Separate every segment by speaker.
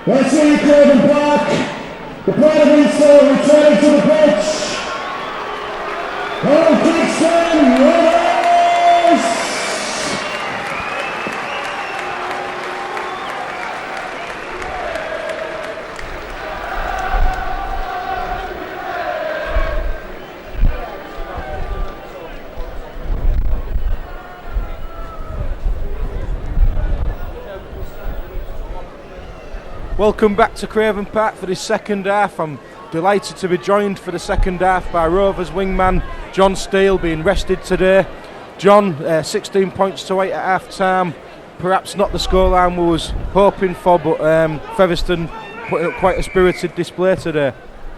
Speaker 1: Let's see Craven Park. The pride of Easter returning to the pitch. Kingston Rovers!
Speaker 2: Welcome back to Craven Park for this second half. I'm delighted to be joined for the second half by Rovers wingman John Steele, being rested today. John, 16 points to 8 at half time. Perhaps not the scoreline we was hoping for, but Featherstone putting up quite a spirited display today.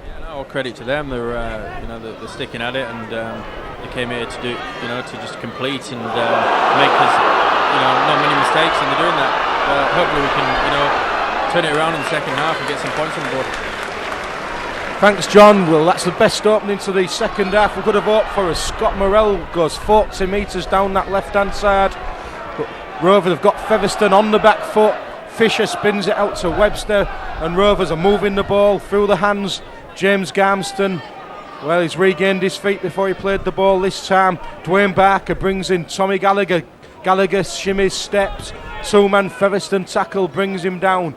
Speaker 3: Yeah, no, all credit to them. They're they're sticking at it, and they came here to do to just complete and make us not many mistakes, and they're doing that. Hopefully we can turn it around in the second half and get some points on the board.
Speaker 2: Thanks, John. Well, that's the best opening to the second half we could have hoped for, as Scott Morrell goes 40 metres down that left-hand side. But Rovers have got Featherstone on the back foot. Fisher spins it out to Webster, and Rovers are moving the ball through the hands. James Garmston, well, he's regained his feet before he played the ball this time. Dwayne Barker brings in Tommy Gallagher. Gallagher shimmies, steps. Two-man Featherstone tackle brings him down.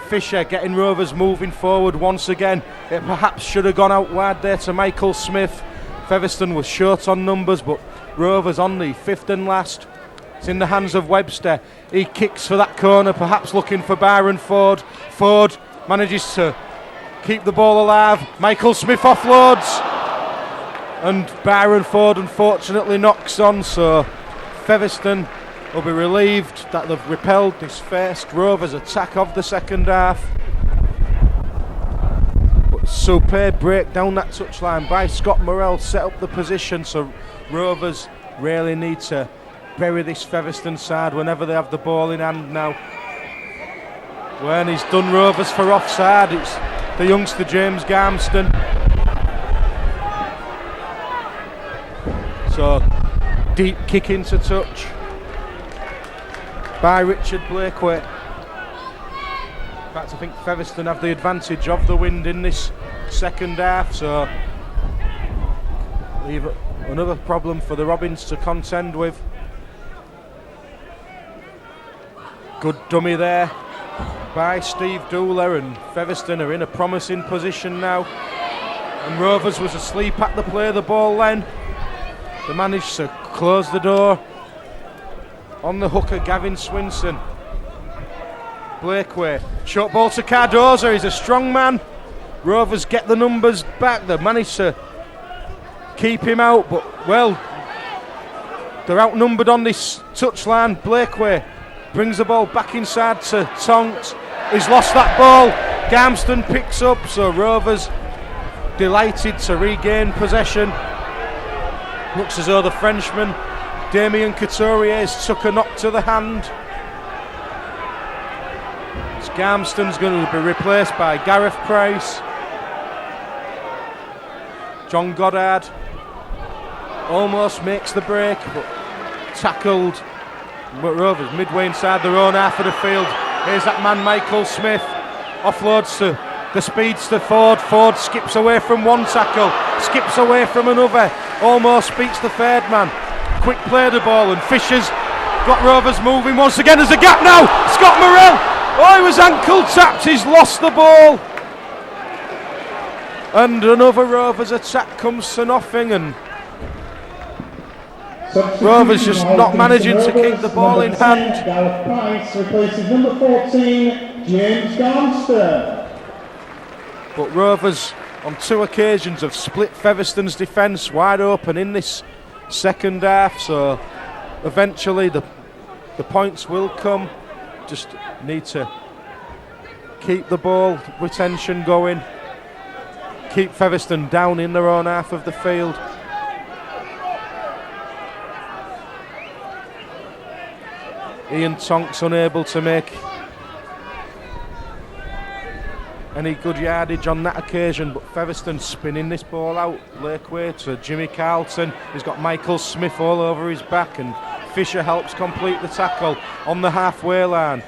Speaker 2: Fisher getting Rovers moving forward once again. It perhaps should have gone out wide there to Michael Smith. Featherstone was short on numbers, but Rovers on the fifth and last. It's in the hands of Webster. He kicks for that corner, perhaps looking for Byron Ford. Ford manages to keep the ball alive. Michael Smith offloads, and Byron Ford unfortunately knocks on, so Featherstone will be relieved that they've repelled this first Rovers attack of the second half. But superb break down that touchline by Scott Morrell, set up the position, so Rovers really need to bury this Featherstone side whenever they have the ball in hand now. When he's done Rovers for offside, it's the youngster James Garmston. So deep kick into touch by Richard Blakeway. In fact, I think Featherstone have the advantage of the wind in this second half, so leave another problem for the Robins to contend with. Good dummy there by Steve Dooler, and Featherstone are in a promising position now. And Rovers was asleep at the play of the ball then. They managed to close the door on the hooker, Gavin Swinson. Blakeway, short ball to Cardoza, he's a strong man. Rovers get the numbers back, they managed to keep him out, but well, they're outnumbered on this touchline. Blakeway brings the ball back inside to Tonks, he's lost that ball. Garmston picks up, so Rovers delighted to regain possession. Looks as though the Frenchman Damien Couturier's took a knock to the hand. Garmston's going to be replaced by Gareth Price. John Goddard almost makes the break, but tackled. Rovers midway inside their own half of the field. Here's that man Michael Smith, offloads to the speedster Ford. Ford skips away from one tackle, skips away from another, almost beats the third man. Quick play the ball, and Fisher's got Rovers moving once again. There's a gap now. Scott Morrell, he was ankle tapped, he's lost the ball, and another Rovers attack comes to nothing, and Rovers just not managing to keep the ball in hand.
Speaker 1: Gareth Price replaces number 14 James Garmston.
Speaker 2: But Rovers on two occasions have split Featherstone's defence wide open in this second half, so eventually the points will come. Just need to keep the ball retention going, keep Featherstone down in their own half of the field. Ian Tonks unable to make any good yardage on that occasion, but Featherstone spinning this ball out. Blakeway to Jimmy Carlton. He's got Michael Smith all over his back, and Fisher helps complete the tackle on the halfway line.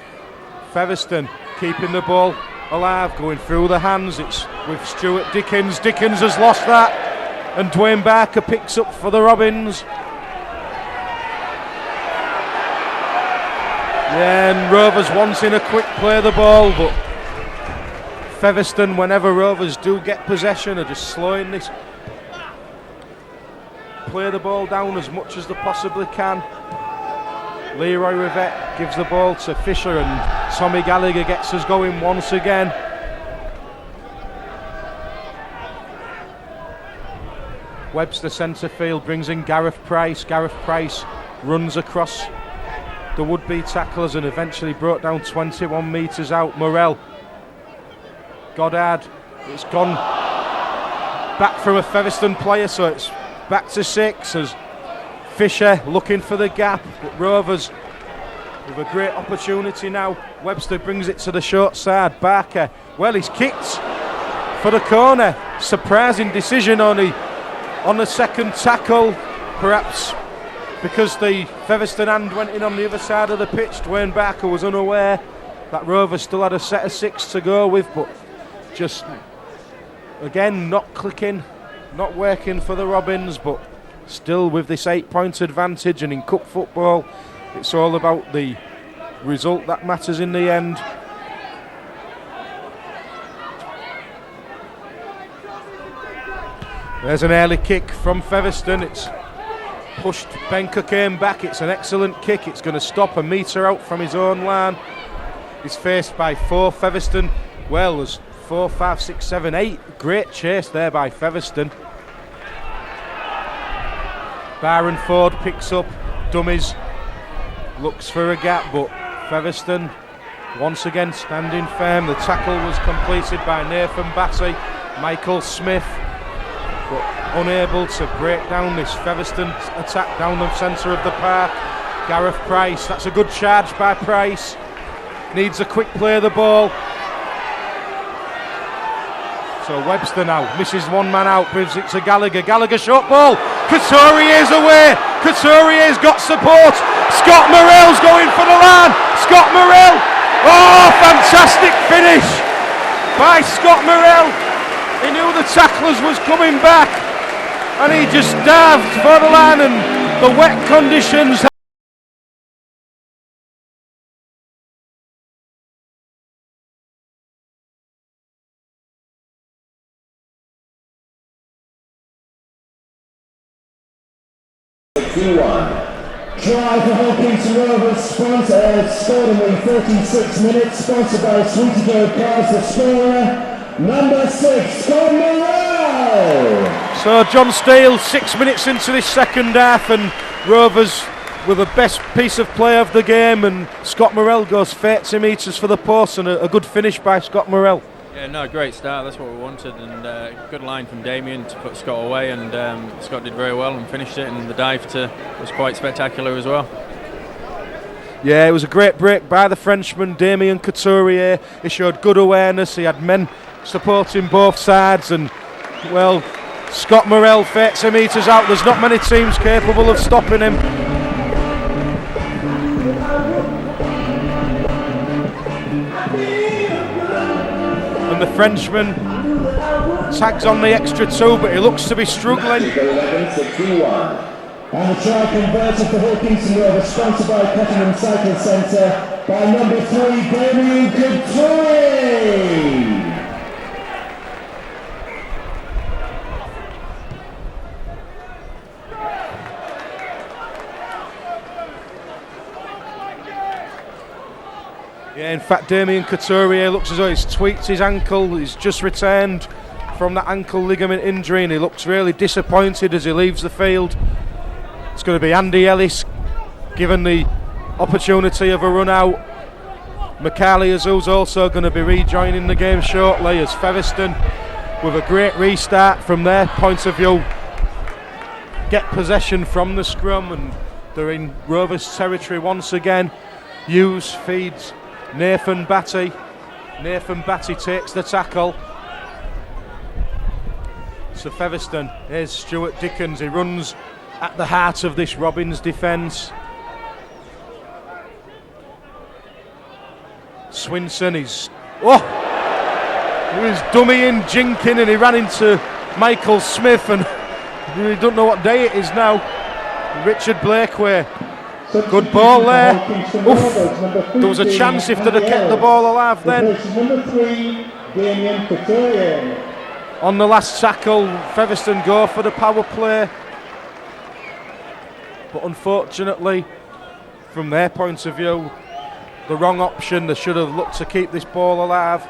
Speaker 2: Featherstone keeping the ball alive, going through the hands. It's with Stuart Dickens. Dickens has lost that, and Dwayne Barker picks up for the Robins. Yeah, and Rovers wanting a quick play the ball, but Featherstone, whenever Rovers do get possession, are just slowing this play the ball down as much as they possibly can. Leroy Rivette gives the ball to Fisher, and Tommy Gallagher gets us going once again. Webster centre field brings in Gareth Price. Gareth Price runs across the would-be tacklers and eventually brought down 21 metres out. Morrell, Goddard, it's gone back from a Featherstone player, so it's back to 6 as Fisher looking for the gap, but Rovers with a great opportunity now. Webster brings it to the short side. Barker, well, he's kicked for the corner. Surprising decision on the second tackle, perhaps because the Featherstone hand went in on the other side of the pitch. Dwayne Barker was unaware that Rovers still had a set of 6 to go with, but just again not clicking, not working for the Robins, but still with this 8-point advantage. And in cup football, it's all about the result that matters in the end. There's an early kick from Featherstone. It's pushed. Benker came back. It's an excellent kick. It's going to stop a metre out from his own line. He's faced by 4 Featherstone. Well, there's 4, 5, 6, 7, 8. Great chase there by Featherstone. Byron Ford picks up dummies, looks for a gap, but Featherstone once again standing firm. The tackle was completed by Nathan Batty. Michael Smith, but unable to break down this Featherstone attack down the centre of the park. Gareth Price, that's a good charge by Price. Needs a quick play of the ball. So Webster now misses one man out, gives it to Gallagher. Gallagher short ball. Couturier's away. Couturier's got support. Scott Morrell's going for the line. Scott Morrell. Oh, fantastic finish by Scott Morrell. He knew the tacklers was coming back, and he just dived for the line, and the wet conditions.
Speaker 1: Try for Hawkins Rovers, scored in the 36 minutes, sponsored by Sweetie Joe Cars, the scorer, number 6, Scott Morrell.
Speaker 2: So John Steele, 6 minutes into this second half, and Rovers with the best piece of play of the game, and Scott Morrell goes 30 metres for the post, and a good finish by Scott Morrell.
Speaker 3: Yeah, no, great start. That's what we wanted, and good line from Damien to put Scott away, and Scott did very well and finished it, and the dive was quite spectacular as well.
Speaker 2: Yeah, it was a great break by the Frenchman, Damien Couturier. He showed good awareness. He had men supporting both sides, and well, Scott Morrell 30 metres out. There's not many teams capable of stopping him. And the Frenchman tags on the extra 2, but he looks to be struggling.
Speaker 1: And the try converted for Hawkins Rovers, sponsored by Cottingham Cycle Centre by number 3, Damien Couturier.
Speaker 2: Yeah, in fact, Damien Couturier looks as though he's tweaked his ankle. He's just returned from that ankle ligament injury, and he looks really disappointed as he leaves the field. It's going to be Andy Ellis given the opportunity of a run out. Macaulay Azu's also going to be rejoining the game shortly, as Featherstone, with a great restart from their point of view, get possession from the scrum, and they're in Rovers territory once again. Hughes feeds Nathan Batty. Nathan Batty takes the tackle. So Featherstone, here's Stuart Dickens. He runs at the heart of this Robins defence. Swinson is... Oh! He was dummying, jinking, and he ran into Michael Smith, and we don't know what day it is now. Richard Blakeway. Good ball there. Oof. There was a chance if they'd have kept the ball alive then. On the last tackle, Featherstone go for the power play. But unfortunately, from their point of view, the wrong option. They should have looked to keep this ball alive.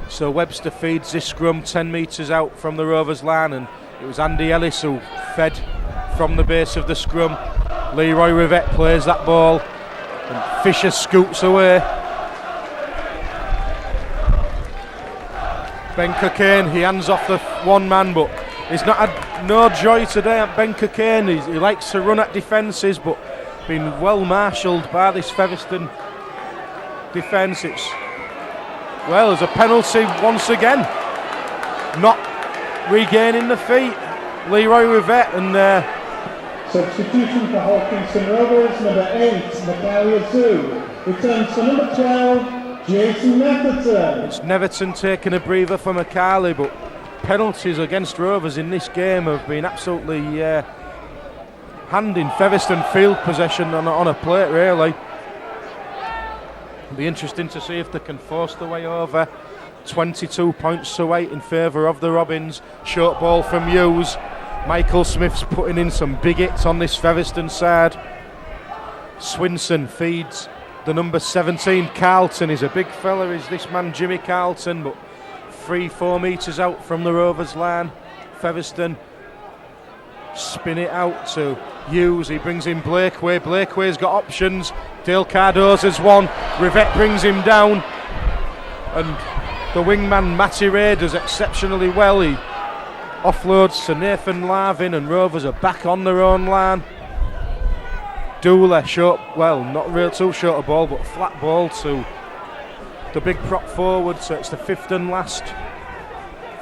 Speaker 2: So Webster feeds this scrum 10 metres out from the Rovers line, and it was Andy Ellis who fed from the base of the scrum. Leroy Rivette plays that ball, and Fisher scoots away. Ben Cockayne, he hands off the one man, but he's not had no joy today at Ben Cockayne. He likes to run at defences, but been well marshalled by this Featherstone defence. Well, there's a penalty once again. Not regaining the feet. Leroy Rivette, and
Speaker 1: substitution for Hawkinson Rovers, number 8, Macquarie Zoo. Returns for number 12, Jason Netherton.
Speaker 2: It's Netherton taking a breather for Macaulay, but penalties against Rovers in this game have been absolutely handing Featherstone field possession on a plate, really. It'll be interesting to see if they can force their way over. 22 points to 8 in favour of the Robins. Short ball from Hughes. Michael Smith's putting in some big hits on this Featherstone side. Swinson feeds the number 17 Carlton. He's a big fella, is this man Jimmy Carlton, but 3-4 metres out from the Rovers line. Featherstone spin it out to Hughes. He brings in Blakeway. Blakeway's got options. Dale Cardoza's one. Rivette brings him down, and the wingman Matty Ray does exceptionally well. He offloads to Nathan Larvin, and Rovers are back on their own line. Doula short, well, not real too short a ball, but flat ball to the big prop forward. So it's the fifth and last.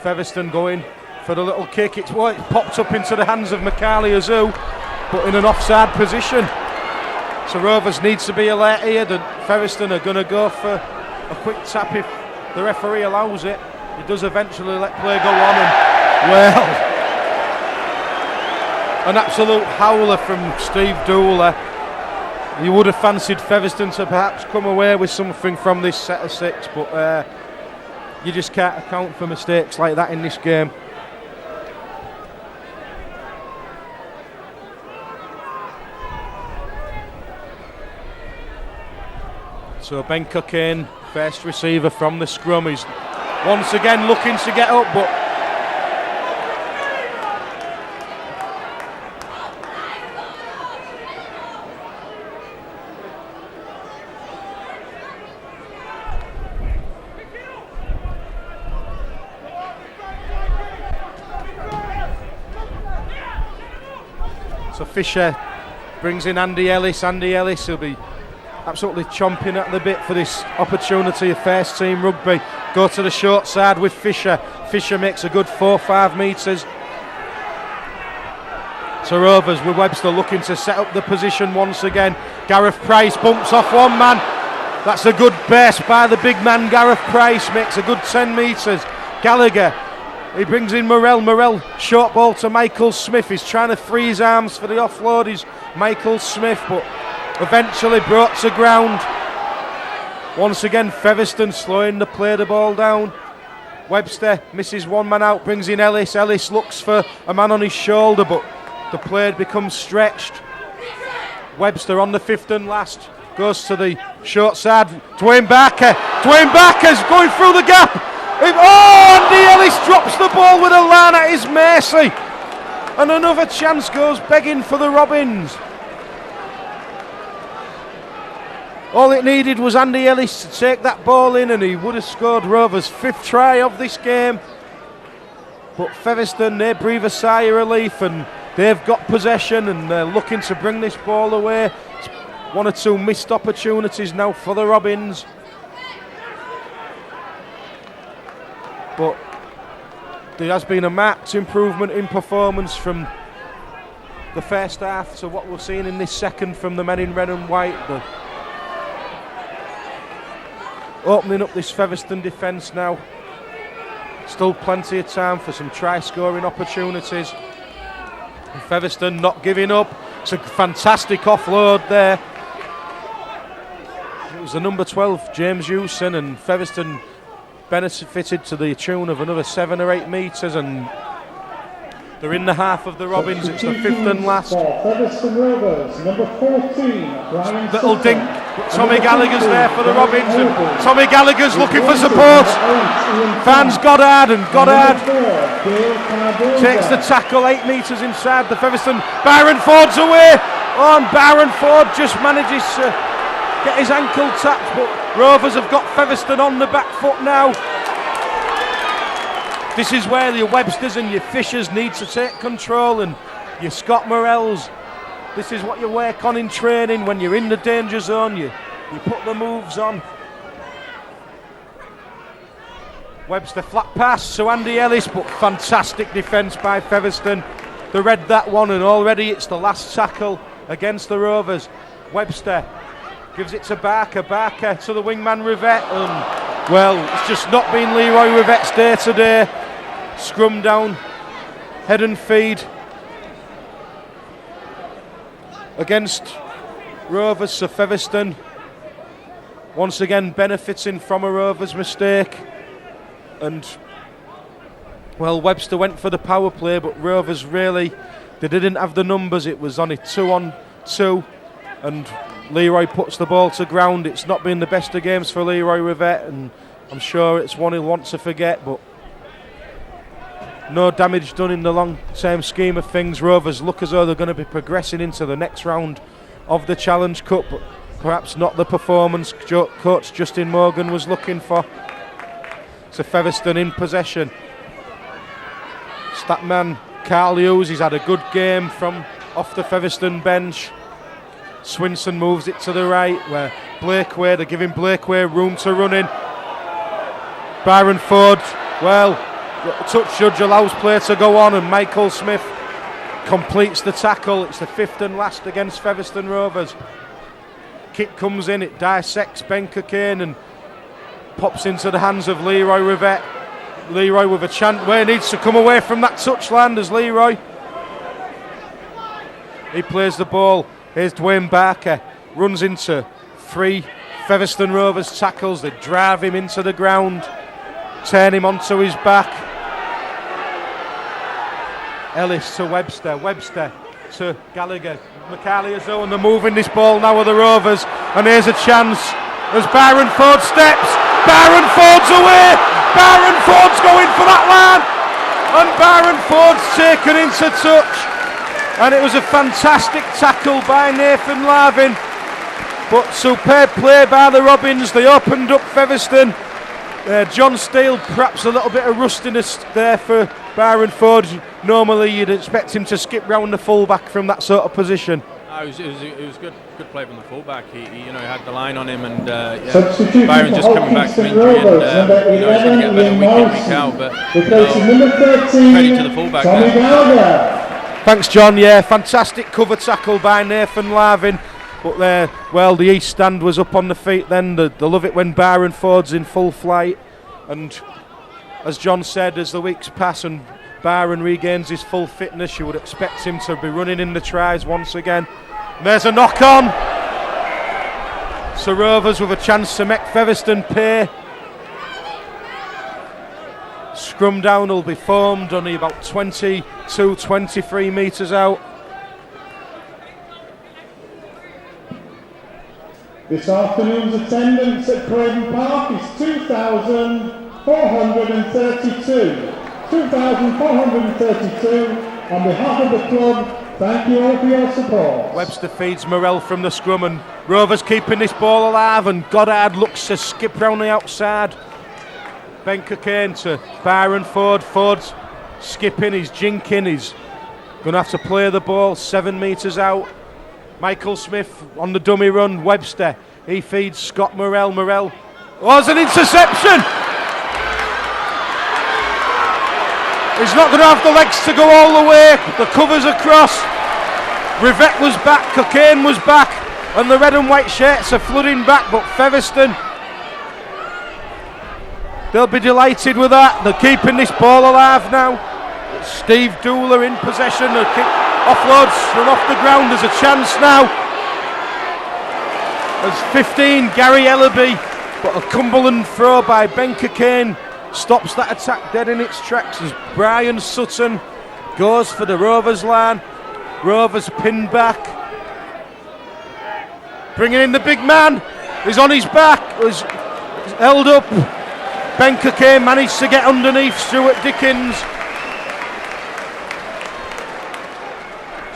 Speaker 2: Featherstone going for the little kick. It's popped up into the hands of Macaulay Azu, but in an offside position. So Rovers needs to be alert here. The Featherstone are going to go for a quick tap if the referee allows it. He does eventually let play go on, and well, an absolute howler from Steve Doula. You would have fancied Featherstone to perhaps come away with something from this set of 6, but you just can't account for mistakes like that in this game. So Ben Cockayne, first receiver from the scrum, he's once again looking to get up, but so Fisher brings in Andy Ellis. Andy Ellis will be absolutely chomping at the bit for this opportunity of first team rugby. Go to the short side with Fisher. Fisher makes a good 4-5 metres. So Rovers with Webster looking to set up the position once again. Gareth Price bumps off one man. That's a good burst by the big man Gareth Price. Makes a good 10 metres. Gallagher, he brings in Morrell. Morrell, short ball to Michael Smith. He's trying to free his arms for the offload. He's Michael Smith, but eventually brought to ground. Once again, Featherstone slowing the play the ball down. Webster misses one man out, brings in Ellis. Ellis looks for a man on his shoulder, but the play becomes stretched. Webster on the fifth and last goes to the short side. Dwayne Barker. Dwayne Barker's going through the gap. Andy Ellis drops the ball with a line at his mercy. And another chance goes begging for the Robins. All it needed was Andy Ellis to take that ball in, and he would have scored Rovers' 5th try of this game. But Featherstone, they breathe a sigh of relief, and they've got possession, and they're looking to bring this ball away. It's 1 or 2 missed opportunities now for the Robins. But there has been a marked improvement in performance from the first half to what we're seeing in this second from the men in red and white. The opening up this Featherstone defence now. Still plenty of time for some try-scoring opportunities. And Featherstone not giving up. It's a fantastic offload there. It was the number 12, James Hewson, and Featherstone benefited to the tune of another 7 or 8 metres, and they're in the half of the Robins. It's the fifth and last.
Speaker 1: Featherstone Rovers, number 14, Brian
Speaker 2: Little
Speaker 1: Sutton.
Speaker 2: dink. Tommy Gallagher's there for the Robins, and Tommy Gallagher's looking for support. Fans Goddard, and Goddard takes the tackle 8 metres inside the Featherstone. Byron Ford's away. Oh, and Byron Ford just manages to get his ankle tapped, but Rovers have got Featherstone on the back foot now. This is where your Websters and your Fishers need to take control, and your Scott Morells. This is what you work on in training. When you're in the danger zone, you put the moves on. Webster flat pass to Andy Ellis, but fantastic defence by Featherstone. They read that one, and already it's the last tackle against the Rovers. Webster gives it to Barker. Barker to the wingman Rivette, and well, it's just not been Leroy Rivette's day today. Scrum down, head and feed against Rovers. So Featherstone once again benefiting from a Rovers mistake, and well, Webster went for the power play, but Rovers really, they didn't have the numbers. It was only 2-on-2, and Leroy puts the ball to ground. It's not been the best of games for Leroy Rivette, and I'm sure it's one he'll want to forget, but no damage done in the long-term scheme of things. Rovers look as though they're going to be progressing into the next round of the Challenge Cup, but perhaps not the performance coach Justin Morgan was looking for. So Featherstone in possession. Stat man Carl Hughes, he's had a good game from off the Featherstone bench. Swinson moves it to the right, where Blakeway, they're giving Blakeway room to run in. Byron Ford, well, the touch judge allows play to go on, and Michael Smith completes the tackle. It's the fifth and last against Featherstone Rovers. Kick comes in, it dissects Ben Cockayne and pops into the hands of Leroy Rivette. Leroy with a chance where he needs to come away from that touchland as Leroy. He plays the ball. Here's Dwayne Barker, runs into 3 Featherstone Rovers tackles. They drive him into the ground, turn him onto his back. Ellis to Webster, Webster to Gallagher. McCarley zone, they're moving this ball now with the Rovers, and here's a chance as Byron Ford steps. Byron Ford's away. Byron Ford's going for that line, and Byron Ford's taken into touch. And it was a fantastic tackle by Nathan Larvin, but superb play by the Robins. They opened up Featherstone. John Steele, perhaps a little bit of rustiness there for Byron Ford. Normally you'd expect him to skip round the fullback from that sort of position.
Speaker 3: It was good play from the fullback. He had the line on him, and Byron just coming back from injury, and he's going to get better week in, week out. But credit to the fullback there.
Speaker 2: Thanks, John. Yeah, fantastic cover tackle by Nathan Larvin. But the East Stand was up on the feet then. They love it when Byron Ford's in full flight. And as John said, as the weeks pass and Byron regains his full fitness, you would expect him to be running in the tries once again. And there's a knock on. So Rovers with a chance to make Featherstone pay. Scrum down will be formed, only about 22-23 metres out.
Speaker 1: This afternoon's attendance at Craven Park is 2,432. 2,432. On behalf of the club, thank you all for your support.
Speaker 2: Webster feeds Morell from the scrum, and Rovers keeping this ball alive, and Goddard looks to skip round the outside. Ben Cockayne to Byron Ford. Ford's skipping, he's jinking, he's going to have to play the ball 7 metres out. Michael Smith on the dummy run. Webster, he feeds Scott Morell. Morell, oh, it's an interception! He's not going to have the legs to go all the way. The cover's across. Rivette was back, Cockayne was back, and the red and white shirts are flooding back, but Featherstone, they'll be delighted with that. They're keeping this ball alive now. Steve Dooler in possession, the kick offloads from off the ground. There's a chance now. There's 15, Gary Ellaby, but a Cumberland throw by Ben Cockayne stops that attack dead in its tracks as Brian Sutton goes for the Rovers line. Rovers pinned back, bringing in the big man. He's on his back, was held up. Ben Cockayne managed to get underneath Stuart Dickens.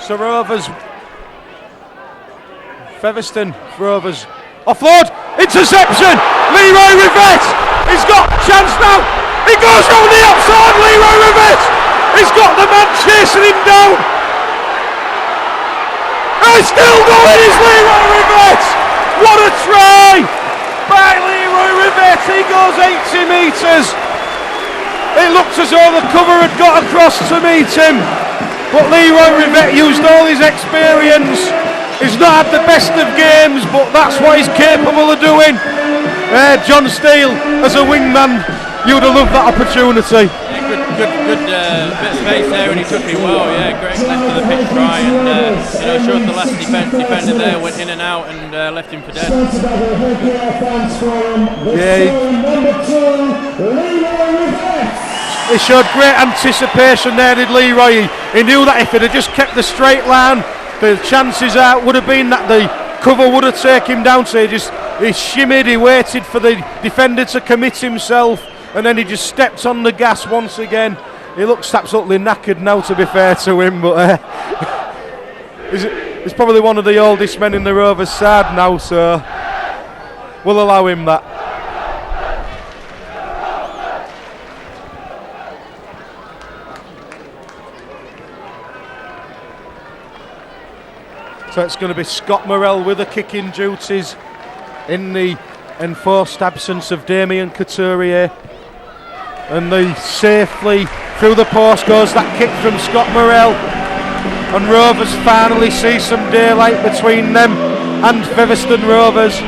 Speaker 2: So Rovers, Featherstone, Rovers, offload, interception, Leroy Rivette, he's got chance now, he goes round the outside, Leroy Rivette, he's got the man chasing him down, and he's still going, is Leroy Rivette, what a try by Leroy Rivette, he goes 80 metres, it looked as though the cover had got across to meet him, but Leroy Rivette used all his experience. He's not had the best of games, but that's what he's capable of doing. John Steele, as a wingman, you'd have loved that opportunity.
Speaker 3: Yeah, good bit of space there, and he took it well. Yeah, great left of the pitch try, and showed the last defender there, went in and out, and left him for dead.
Speaker 2: He showed great anticipation there, did Leroy. He knew that if he'd have just kept the straight line, the chances would have been that the cover would have taken him down. So he shimmied, he waited for the defender to commit himself, and then he just stepped on the gas once again. He looks absolutely knackered now, to be fair to him, but he's probably one of the oldest men in the Rovers side now, so we'll allow him that. So it's going to be Scott Morrell with the kicking duties in the enforced absence of Damien Couturier. And safely through the post goes that kick from Scott Morrell. And Rovers finally see some daylight between them and Featherstone Rovers.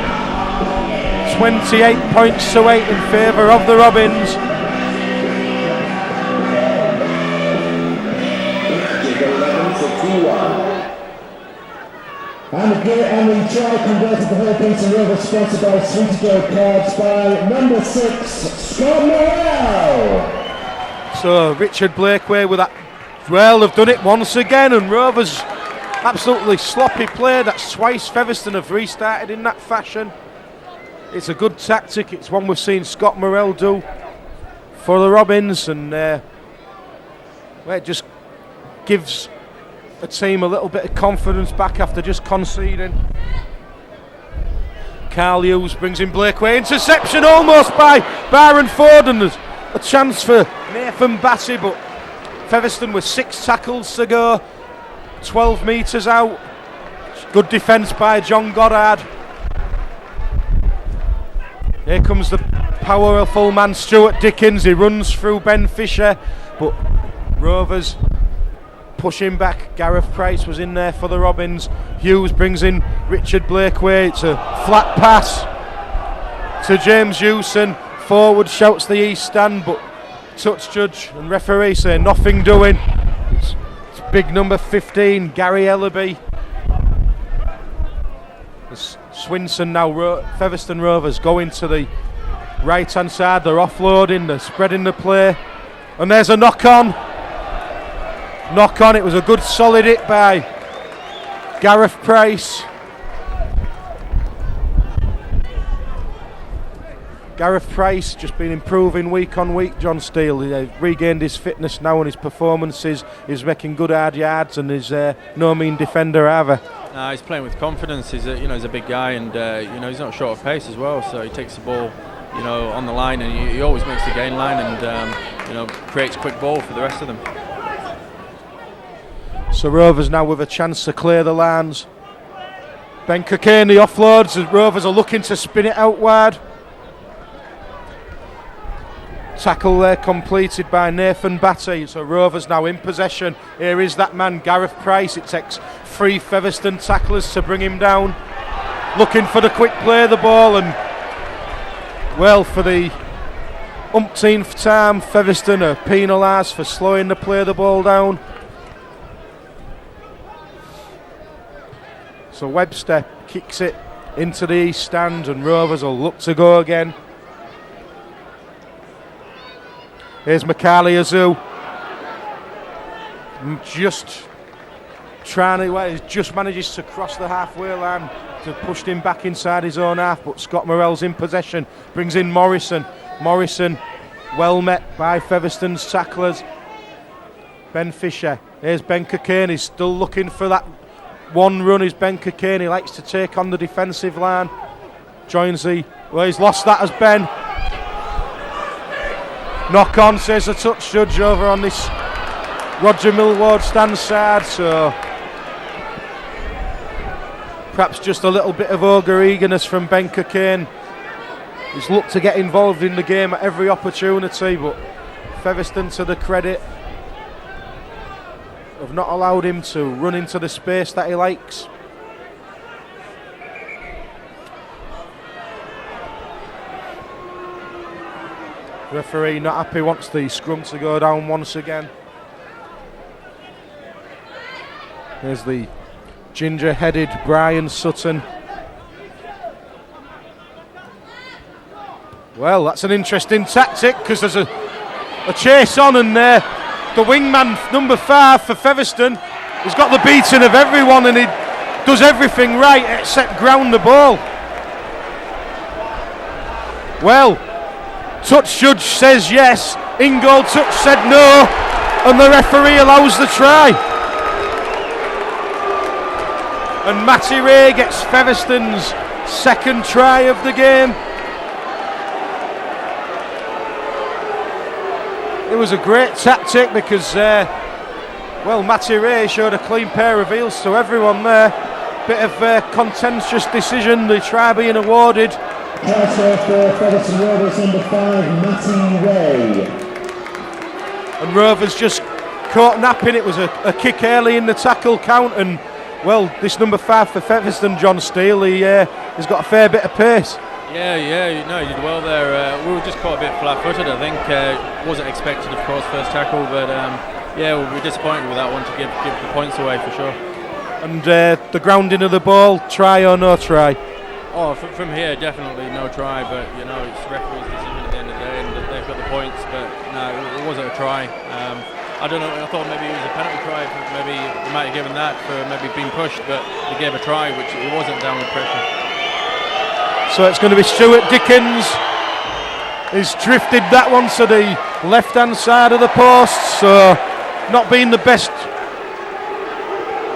Speaker 2: 28 points to 8 in favour of the Robins.
Speaker 1: And the try converted the whole piece of Rovers, sponsored by Sweetie Joe Cards by number 6, Scott Morrell.
Speaker 2: So Richard Blakeway with that. Well, they've done it once again, and Rovers absolutely sloppy play. That's twice Featherstone have restarted in that fashion. It's a good tactic. It's one we've seen Scott Morrell do for the Robins, and it just gives a team a little bit of confidence back after just conceding. Carl Hughes brings in Blakeway, interception almost by Byron Ford, and there's a chance for Nathan Batty, but Featherstone with 6 tackles to go, 12 metres out. Good defence by John Goddard. Here comes the powerful man Stuart Dickens. He runs through Ben Fisher, but Rovers pushing back. Gareth Price was in there for the Robins. Hughes brings in Richard Blakeway. It's a flat pass to James Hewson. Forward shouts the East Stand, but touch judge and referee say nothing doing. It's big number 15, Gary Ellaby. It's Swinson now. Featherstone Rovers going to the right hand side. They're offloading, they're spreading the play, and there's a knock on. It was a good solid hit by Gareth Price. Gareth Price just been improving week on week. John Steele, he regained his fitness now and his performances. He's making good hard yards, and he's no mean defender either.
Speaker 3: He's playing with confidence. He's a big guy, and he's not short of pace as well. So he takes the ball, on the line, and he always makes the gain line, and creates quick ball for the rest of them.
Speaker 2: So Rovers now with a chance to clear the lines. Ben Cockayne, the offloads, as Rovers are looking to spin it out wide. tackle there completed by Nathan Batty. So Rovers now in possession. Here is that man, Gareth Price. It takes 3 Featherstone tacklers to bring him down. Looking for the quick play of the ball, and well, for the umpteenth time, Featherstone are penalised for slowing the play of the ball down. So Webster kicks it into the east stand, and Rovers will look to go again. Here's Makali Azu. Just manages to cross the halfway line to push him back inside his own half, but Scott Morell's in possession, brings in Morrison. Morrison well met by Featherstone's tacklers. Ben Fisher. Here's Ben Cockayne. He's still looking for that one run. Is Ben Cockayne. He likes to take on the defensive line. Joins the... Well, he's lost that as Ben. Knock on, says the touch judge over on this Roger Millward stand side. So perhaps just a little bit of ogre eagerness from Ben Cockayne. He's looked to get involved in the game at every opportunity, but Featherstone, to the credit, have not allowed him to run into the space that he likes. Referee not happy, wants the scrum to go down once again. There's the ginger-headed Brian Sutton. Well, that's an interesting tactic, because there's a chase on, and the wingman, number 5 for Featherstone, he's got the beating of everyone, and he does everything right except ground the ball. Well, touch judge says yes, in-goal touch said no, and the referee allows the try. And Matty Ray gets Featherstone's second try of the game. It was a great tactic because, well, Matty Ray showed a clean pair of heels to everyone there. Bit of contentious decision, the try being awarded.
Speaker 1: Counter for Featherstone Rovers, number 5, Matty Ray.
Speaker 2: And Rovers just caught napping. It was a kick early in the tackle count, and well, this number 5 for Featherstone, John Steele, he's got a fair bit of pace.
Speaker 3: Yeah, he did well there. We were just caught a bit flat-footed, I think. Wasn't expected, of course, first tackle, but yeah, we'll be disappointed with that one to give the points away for sure.
Speaker 2: And the grounding of the ball, try or no try?
Speaker 3: Oh, from here, definitely no try, but you know, it's referee's decision at the end of the day, and they've got the points, but no, it wasn't a try. I don't know, I thought maybe it was a penalty try, maybe they might have given that for maybe being pushed, but they gave a try, which it wasn't downward pressure.
Speaker 2: So it's going to be Stuart Dickens. He's drifted that one to the left-hand side of the post, so not being the best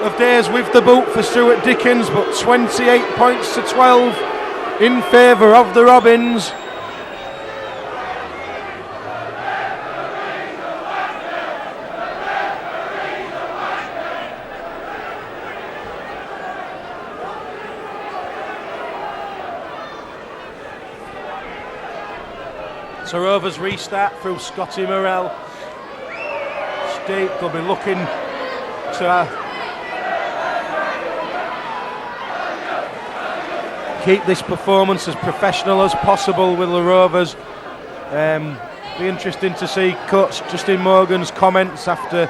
Speaker 2: of days with the boot for Stuart Dickens, but 28 points to 12 in favour of the Robins. So Rovers restart through Scotty Morell. Steep, they'll be looking to keep this performance as professional as possible with the Rovers. Be interesting to see Coach Justin Morgan's comments after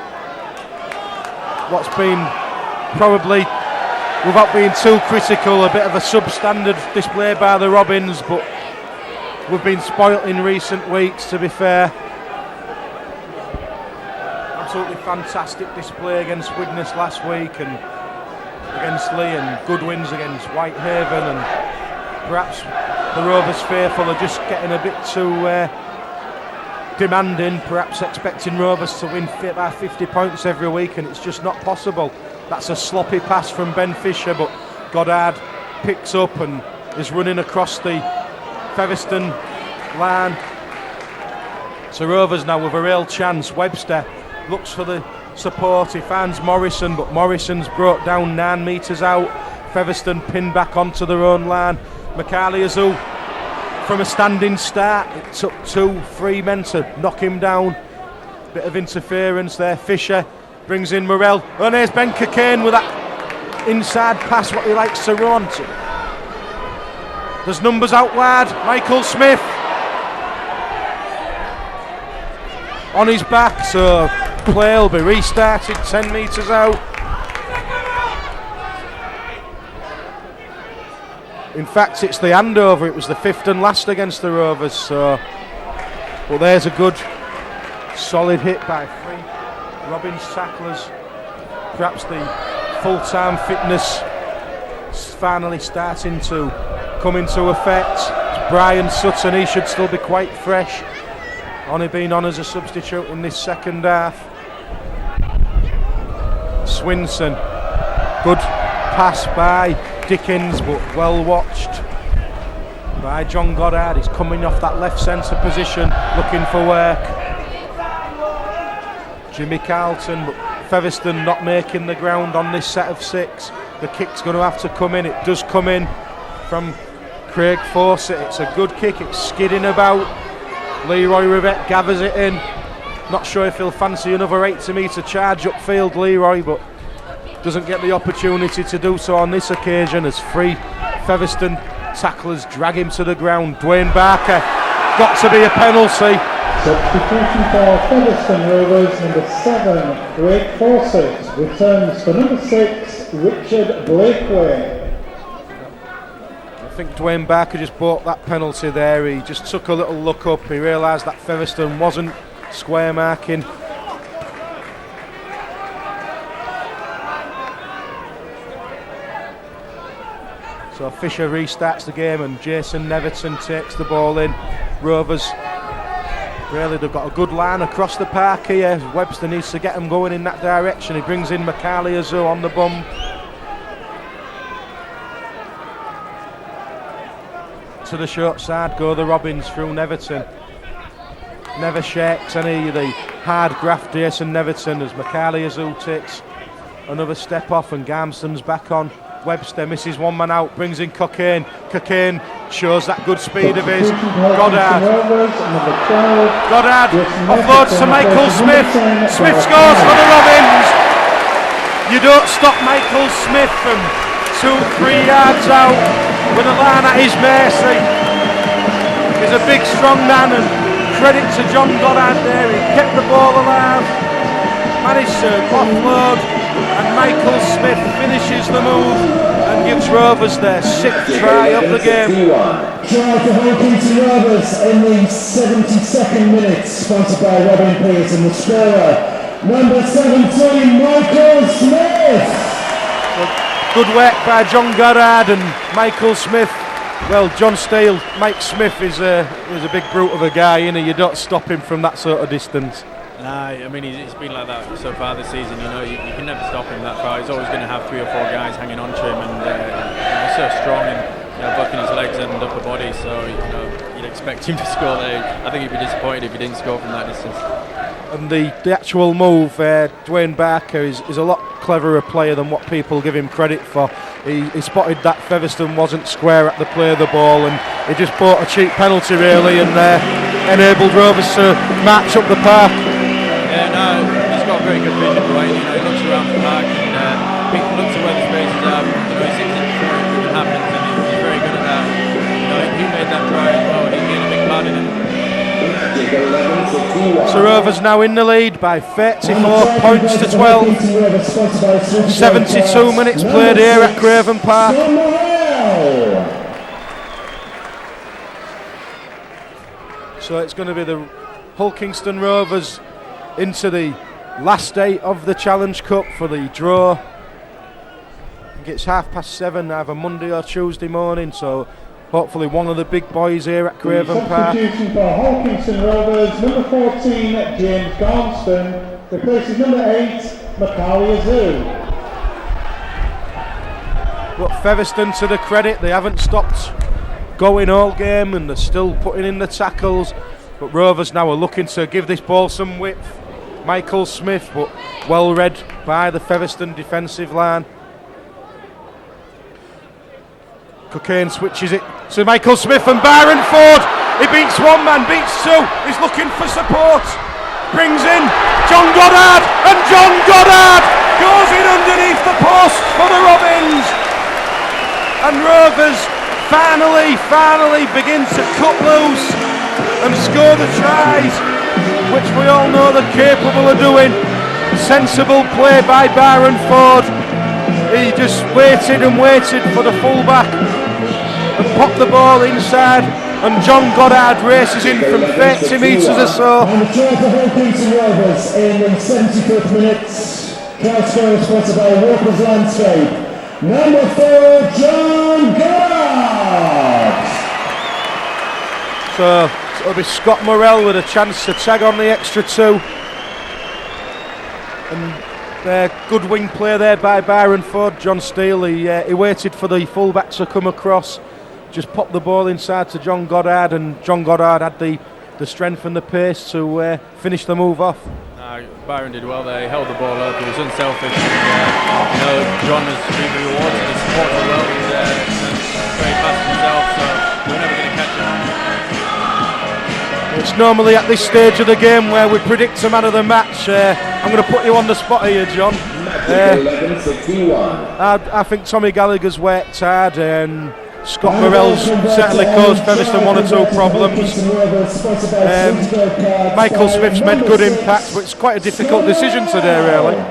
Speaker 2: what's been probably, without being too critical, a bit of a substandard display by the Robins, but we've been spoilt in recent weeks, to be fair. Absolutely fantastic display against Widnes last week, and against Lee, and good wins against Whitehaven, and perhaps the Rovers faithful are just getting a bit too demanding, perhaps expecting Rovers to win by 50 points every week, and it's just not possible. That's a sloppy pass from Ben Fisher, but Goddard picks up and is running across the Featherstone line. So Rovers now with a real chance. Webster looks for the support, he finds Morrison, but Morrison's brought down 9 metres out. Featherstone pinned back onto their own line. Makali Azu from a standing start. It took 2-3 men to knock him down. Bit of interference there. Fisher brings in Morrell. Oh, there's Ben Cockayne with that inside pass, what he likes to run. There's numbers out wide. Michael Smith on his back, so play will be restarted 10 metres out. In fact, it's the handover. It was the fifth and last against the Rovers, so well, there's a good solid hit by three Robins tacklers. Perhaps the full-time fitness is finally starting to come into effect. It's Brian Sutton, he should still be quite fresh, only been on as a substitute in this second half. Swinson, good pass by Dickens, but well watched by John Goddard. He's coming off that left centre position, looking for work. Jimmy Carlton, but Featherstone not making the ground on this set of 6. The kick's going to have to come in. It does come in from Craig Fawcett. It's a good kick, it's skidding about. Leroy Rivett gathers it in. Not sure if he'll fancy another 80 metre charge upfield, Leroy, but doesn't get the opportunity to do so on this occasion as 3 Featherstone tacklers drag him to the ground. Dwayne Barker, got to be a penalty.
Speaker 4: Substitution for Featherstone Rovers, number 7, Craig Fawcett, returns for number 6, Richard Blakeway.
Speaker 2: I think Dwayne Barker just bought that penalty there. He just took a little look up. He realised that Featherstone wasn't square marking. So Fisher restarts the game and Jason Neverton takes the ball in. Rovers, really, they've got a good line across the park here. Webster needs to get them going in that direction. He brings in Macaulay Azu on the bum. To the short side go the Robins through Neverton. Never shakes any of the hard graft Jason Neverton as Macaulay Azu takes another step off and Garmston's back on. Webster misses one man out, brings in Cockayne. Cockayne shows that good speed of his. Goddard offloads to Michael Smith. Smith scores for the Robins. You don't stop Michael Smith from 2-3 yards out with a line at his mercy. He's a big strong man, and credit to John Goddard there. He kept the ball alive, managed to offload, and Michael Smith finishes the move and gives Rovers their 6th try of the game.
Speaker 1: Try for Hawkinson Rovers in the 72nd minute, sponsored by Robin Pearce, and the scorer, number 17, Michael Smith.
Speaker 2: Good work by John Goddard and Michael Smith. Well, John Steele, Mike Smith is a big brute of a guy, you don't stop him from that sort of distance.
Speaker 3: Nah, I mean, it's been like that so far this season. You can never stop him that far. He's always going to have 3 or 4 guys hanging on to him, and he's so strong in both in his legs and upper body. So you'd expect him to score there. I think he'd be disappointed if he didn't score from that distance.
Speaker 2: And the actual move, Dwayne Barker is a lot cleverer player than what people give him credit for. He spotted that Featherstone wasn't square at the play of the ball, and he just bought a cheap penalty really, and enabled Rovers to march up the park.
Speaker 3: Yeah, no, he's got a very good vision, Dwayne. He looks around the park and looks at where the spaces are. He sees it before it even happens, and he's very good at that. He made that try as well. He made a big part in it.
Speaker 2: So Rovers now in the lead by 34 points to 12. 72 minutes played here at Craven Park. So it's going to be the Hull Kingston Rovers into the last day of the Challenge Cup for the draw. I think it's 7:30 either Monday or Tuesday morning, so hopefully one of the big boys here at Craven Park.
Speaker 4: Substitution for Hull Kingston Rovers, number 14, James Garmston, replaces number 8, Macaulay Azu.
Speaker 2: But Featherstone, to the credit, they haven't stopped going all game and they're still putting in the tackles. But Rovers now are looking to give this ball some width. Michael Smith, but well read by the Featherstone defensive line. Cocaine switches it to Michael Smith and Byron Ford. He beats one man, beats two. He's looking for support. Brings in John Goddard, and John Goddard goes in underneath the post for the Robins. And Rovers finally begin to cut loose and score the tries, which we all know they're capable of doing. Sensible play by Byron Ford. He just waited and waited for the fullback and popped the ball inside, and John Goddard races in from 30 metres or so.
Speaker 1: And the try for Hull Peterson Rovers in the 75th minute. Crowd score sponsored by Walker's Landscape. Number 4, John Goddard.
Speaker 2: So it'll be Scott Morrell with a chance to tag on the extra two. And good wing play there by Byron Ford. John Steele, he waited for the fullback to come across, just popped the ball inside to John Goddard, and John Goddard had the strength and the pace to finish the move off.
Speaker 3: Byron did well there. He held the ball up. He was unselfish. John has been rewarded. He supports the well. He's very fast himself, so we're never going to catch him.
Speaker 2: It's normally at this stage of the game where we predict a man of the match. I'm going to put you on the spot here, John. I think Tommy Gallagher's worked hard, and Scott Morrell's certainly caused Featherstone one or two problems. Michael Smith's made good impact, but it's quite a difficult decision today, really.
Speaker 3: No,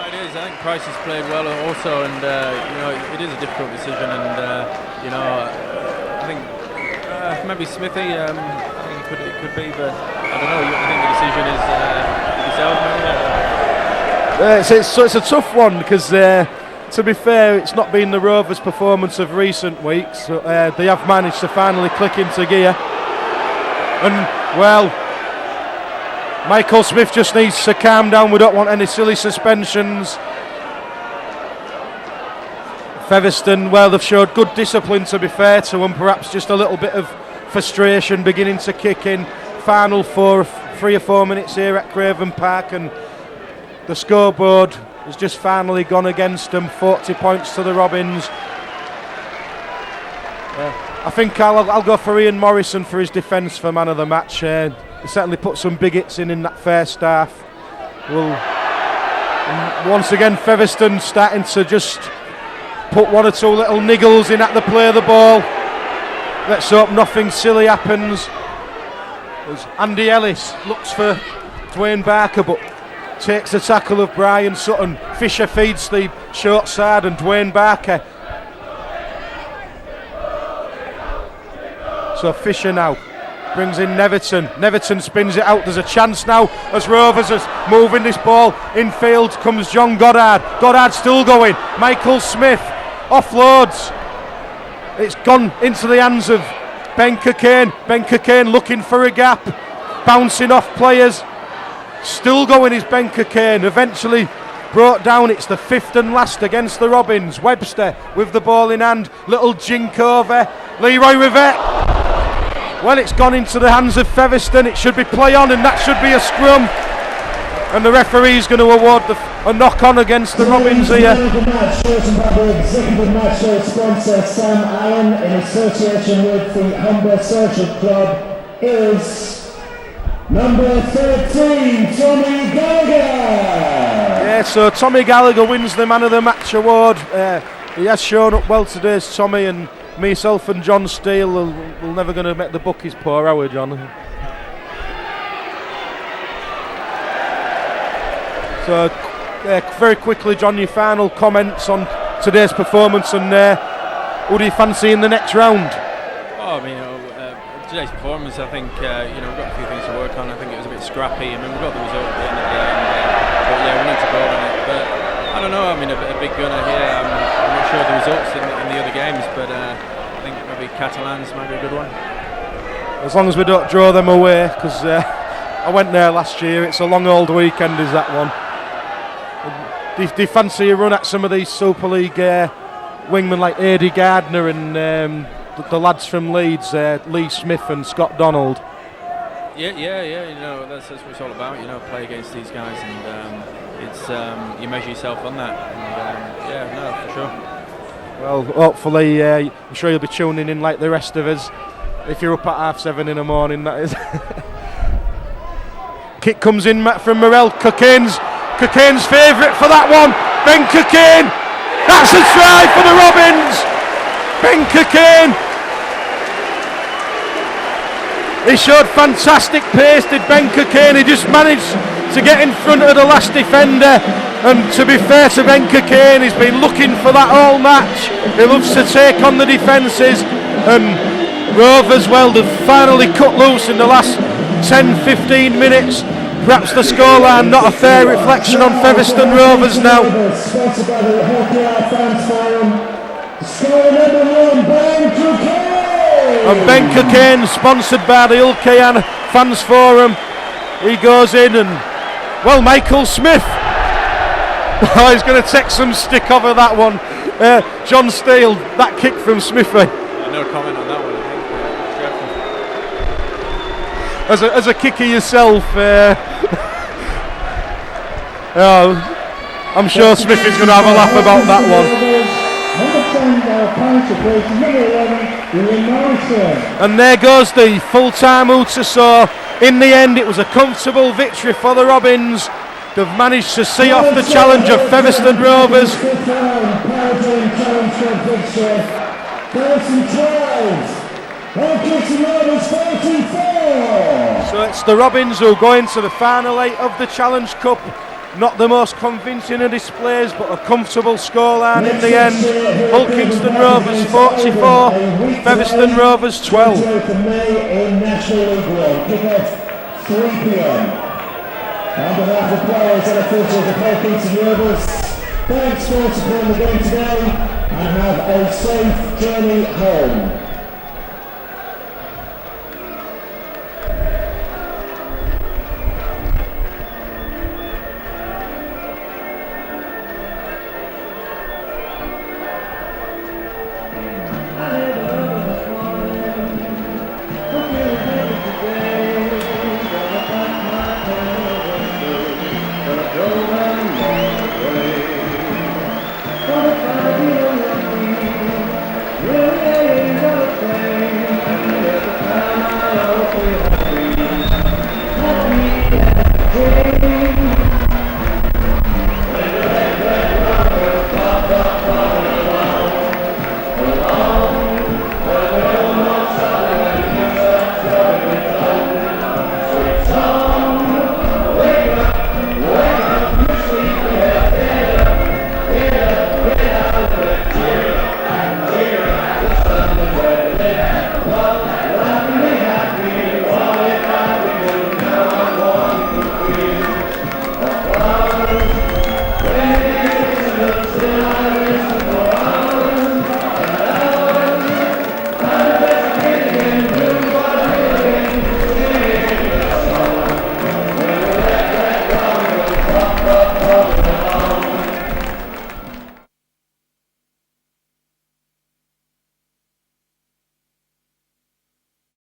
Speaker 3: it is. I think Price has played well also, and it is a difficult decision. And I think maybe Smithy. I think it could be, but I don't know. I think the decision is yourself, maybe.
Speaker 2: It's a tough one because. To be fair, it's not been the Rovers' performance of recent weeks. They have managed to finally click into gear. And, well, Michael Smith just needs to calm down. We don't want any silly suspensions. Featherstone, well, they've showed good discipline, to be fair to them. Perhaps just a little bit of frustration beginning to kick in. Final 3 or 4 minutes here at Craven Park, and the scoreboard has just finally gone against them. 40 points to the Robins. I think I'll go for Ian Morrison for his defence for man of the match. He certainly put some big hits in that first half. Once again, Featherstone starting to just put one or two little niggles in at the play of the ball. Let's hope nothing silly happens. As Andy Ellis looks for Dwayne Barker, but takes the tackle of Brian Sutton. Fisher feeds the short side, and Dwayne Barker. So Fisher now brings in Neverton. Neverton spins it out. There's a chance now as Rovers is moving this ball. Infield comes John Goddard. Goddard still going. Michael Smith offloads. It's gone into the hands of Ben Cocaine. Ben Cocaine looking for a gap. Bouncing off players. Still going is Ben Cocaine, eventually brought down. It's the 5th and last against the Robins. Webster with the ball in hand, little jink over. Leroy Rivette. Well, it's gone into the hands of Featherstone. It should be play on, and that should be a scrum. And the referee's going to award a knock on against the Robins here.
Speaker 1: The match chosen by the executive match show sponsor Sam Allen in association with the Humber Social Club is number 13, Tommy Gallagher.
Speaker 2: Yeah, so Tommy Gallagher wins the Man of the Match award. He has shown up well today, Tommy, and myself and John Steele will never going to make the bookies poor, are we, John? So, very quickly, John, your final comments on today's performance, and who do you fancy in the next round?
Speaker 3: Oh, I mean, today's performance, I think, we've got a few things to work on. I think it was a bit scrappy. I mean, we got the result at the end of the day, but yeah, we need to build on it. But I don't know. I mean, a big gunner here. I'm not sure of the results in the other games, but I think maybe Catalans might be a good one.
Speaker 2: As long as we don't draw them away, because I went there last year. It's a long old weekend, is that one? Do you fancy a run at some of these Super League wingmen like Adi Gardner and the lads from Leeds, Lee Smith and Scott Donald? Yeah. That's what it's all about. Play against these guys, and it's you measure yourself on that. And for sure. Well, hopefully, I'm sure you'll be tuning in like the rest of us. If you're up at 7:30 in the morning, that is. Kick comes in from Morel. Cocaine's favourite for that one. Ben Cocaine. That's a try for the Robins. Ben Cocaine. He showed fantastic pace, did Ben Cocaine. He just managed to get in front of the last defender. And to be fair to Ben Cocaine, he's been looking for that all match. He loves to take on the defences. And Rovers, well, they've finally cut loose in the last 10-15 minutes. Perhaps the scoreline not a fair reflection on Featherstone Rovers now. And Ben Cocaine, sponsored by the Ulcayan Fans Forum, he goes in and, well, Michael Smith. Oh, he's going to take some stick over that one. John Steele, that kick from Smithy.
Speaker 3: No comment on that one.
Speaker 2: As a kicker yourself, I'm sure Smithy's going to have a laugh about that one. And there goes the full-time Utasaw. In the end, it was a comfortable victory for the Robins. They've managed to see off the challenge of Featherstone Rovers. So it's the Robins who go into the final 8 of the Challenge Cup. Not the most convincing of displays, but a comfortable scoreline in the end. Hull Kingston Rovers 44, Featherstone Rovers 12.
Speaker 1: On behalf of the players and officials of Hull Kingston Rovers, thanks for supporting the game today and have a safe journey home.